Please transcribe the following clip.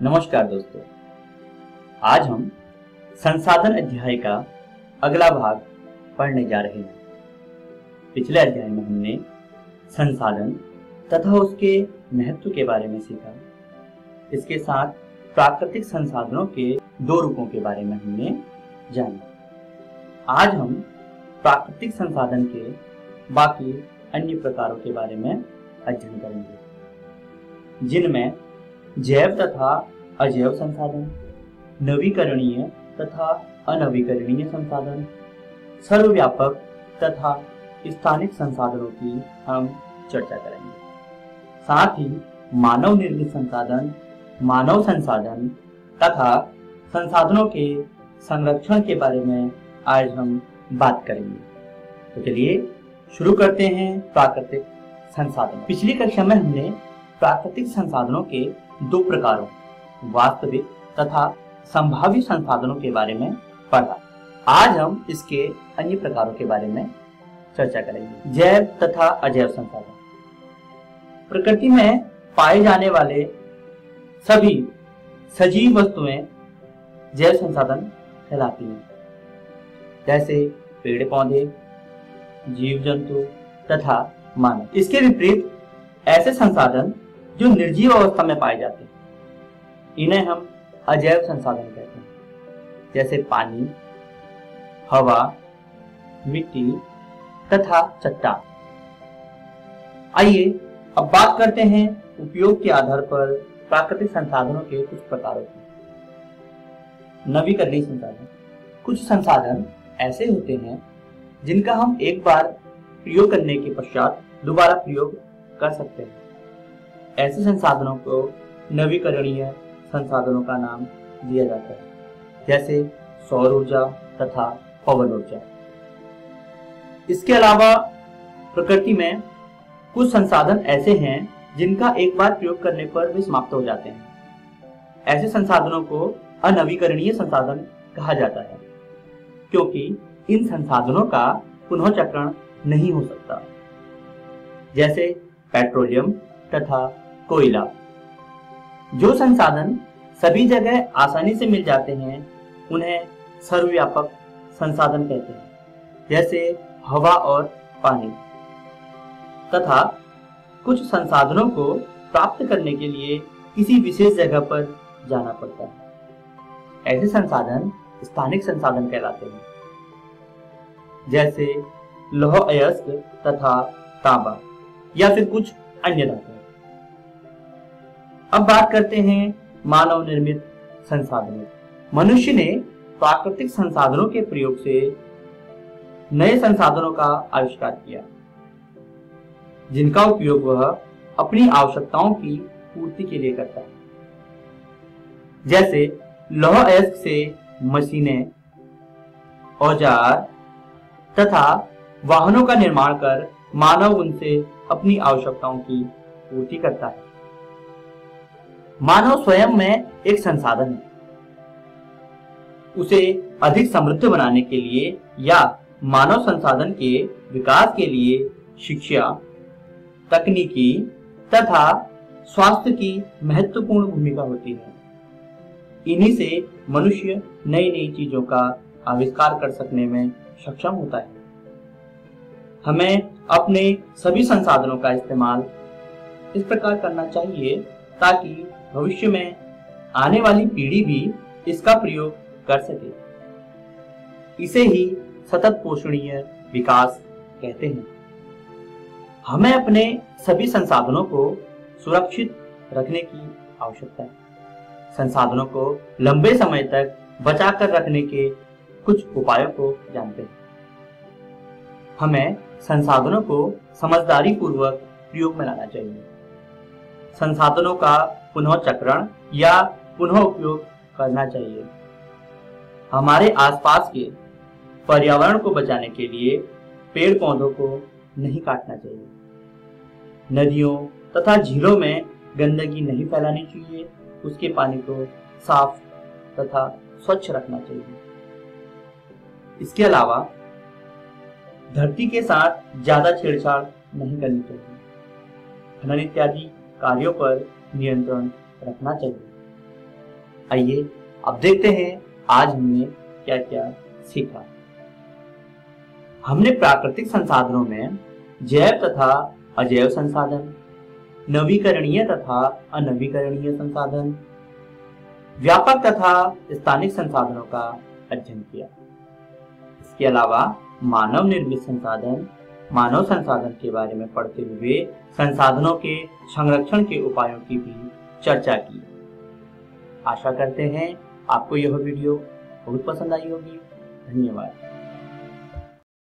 नमस्कार दोस्तों, आज हम संसाधन अध्याय का अगला भाग पढ़ने जा रहे हैं। पिछले अध्याय में हमने संसाधन तथा उसके महत्व के बारे में सीखा। इसके साथ प्राकृतिक संसाधनों के दो रूपों के बारे में हमने जाना। आज हम प्राकृतिक संसाधन के बाकी अन्य प्रकारों के बारे में अध्ययन करेंगे, जिनमें जैव तथा अजैव संसाधन, नवीकरणीय तथा अनवीकरणीय संसाधन, सर्वव्यापक तथा स्थानिक संसाधनों की हम चर्चा करेंगे। साथ ही मानव निर्मित संसाधन, मानव संसाधन तथा संसाधनों के संरक्षण के बारे में आज हम बात करेंगे। तो चलिए शुरू करते हैं प्राकृतिक संसाधन। पिछली कक्षा में हमने प्राकृतिक संसाधनों के दो प्रकारों, वास्तविक तथा संभावित संसाधनों के बारे में पढ़ा। आज हम इसके अन्य प्रकारों के बारे में चर्चा करेंगे। जैव तथा अजैव संसाधन। प्रकृति में पाए जाने वाले सभी सजीव वस्तुएं जैव संसाधन कहलाती हैं, जैसे पेड़ पौधे, जीव जंतु तथा मानव। इसके विपरीत ऐसे संसाधन जो निर्जीव अवस्था में पाए जाते हैं, इन्हें हम अजैव संसाधन कहते हैं, जैसे पानी, हवा, मिट्टी तथा चट्टान। आइए अब बात करते हैं उपयोग के आधार पर प्राकृतिक संसाधनों के कुछ प्रकारों की। नवीकरणीय संसाधन। कुछ संसाधन ऐसे होते हैं जिनका हम एक बार प्रयोग करने के पश्चात दोबारा प्रयोग कर सकते हैं। ऐसे संसाधनों को नवीकरणीय संसाधनों का नाम दिया जाता है, जैसे सौर ऊर्जा तथा पवन ऊर्जा। इसके अलावा प्रकृति में कुछ संसाधन ऐसे हैं जिनका एक बार प्रयोग करने पर वे समाप्त हो जाते हैं। ऐसे संसाधनों को अनवीकरणीय संसाधन कहा जाता है, क्योंकि इन संसाधनों का पुनः चक्रण नहीं हो सकता, जैसे पेट्रोलियम तथा कोयला। जो संसाधन सभी जगह आसानी से मिल जाते हैं उन्हें सर्वव्यापक संसाधन कहते हैं, जैसे हवा और पानी। तथा कुछ संसाधनों को प्राप्त करने के लिए किसी विशेष जगह पर जाना पड़ता है। ऐसे संसाधन स्थानिक संसाधन कहलाते हैं, जैसे लौह अयस्क तथा तांबा या फिर कुछ अन्य धातु। अब बात करते हैं मानव निर्मित संसाधनों। मनुष्य ने प्राकृतिक संसाधनों के प्रयोग से नए संसाधनों का आविष्कार किया, जिनका उपयोग वह अपनी आवश्यकताओं की पूर्ति के लिए करता है। जैसे लौह अयस्क से मशीनें, औजार तथा वाहनों का निर्माण कर मानव उनसे अपनी आवश्यकताओं की पूर्ति करता है। मानव स्वयं में एक संसाधन है। उसे अधिक समृद्ध बनाने के लिए या मानव संसाधन के विकास के लिए शिक्षा, तकनीकी तथा स्वास्थ्य की महत्वपूर्ण भूमिका होती है। इन्हीं से मनुष्य नई नई चीजों का आविष्कार कर सकने में सक्षम होता है। हमें अपने सभी संसाधनों का इस्तेमाल इस प्रकार करना चाहिए ताकि भविष्य में आने वाली पीढ़ी भी इसका प्रयोग कर सके। इसे ही सतत पोषणीय विकास कहते हैं। हमें अपने सभी संसाधनों को सुरक्षित रखने की आवश्यकता है। संसाधनों को लंबे समय तक बचाकर रखने के कुछ उपायों को जानते हैं। हमें संसाधनों को समझदारी पूर्वक प्रयोग में लाना चाहिए। संसाधनों का पुनः चक्रण या पुनः उपयोग करना चाहिए। हमारे आसपास के पर्यावरण को बचाने के लिए पेड़ पौधों को नहीं काटना चाहिए। नदियों तथा झीलों में गंदगी नहीं फैलानी चाहिए। उसके पानी को साफ तथा स्वच्छ रखना चाहिए। इसके अलावा धरती के साथ ज्यादा छेड़छाड़ नहीं करनी चाहिए। खनन इत्यादि कार्यों पर नियंत्रण रखना चाहिए। आइए अब देखते हैं आज हमने क्या क्या सीखा। हमने प्राकृतिक संसाधनों में जैव तथा अजैव संसाधन, नवीकरणीय तथा अनवीकरणीय संसाधन, व्यापक तथा स्थानिक संसाधनों का अध्ययन किया। इसके अलावा मानव निर्मित संसाधन, मानव संसाधन के बारे में पढ़ते हुए संसाधनों के संरक्षण के उपायों की भी चर्चा की। आशा करते हैं आपको यह वीडियो बहुत पसंद आई होगी। धन्यवाद।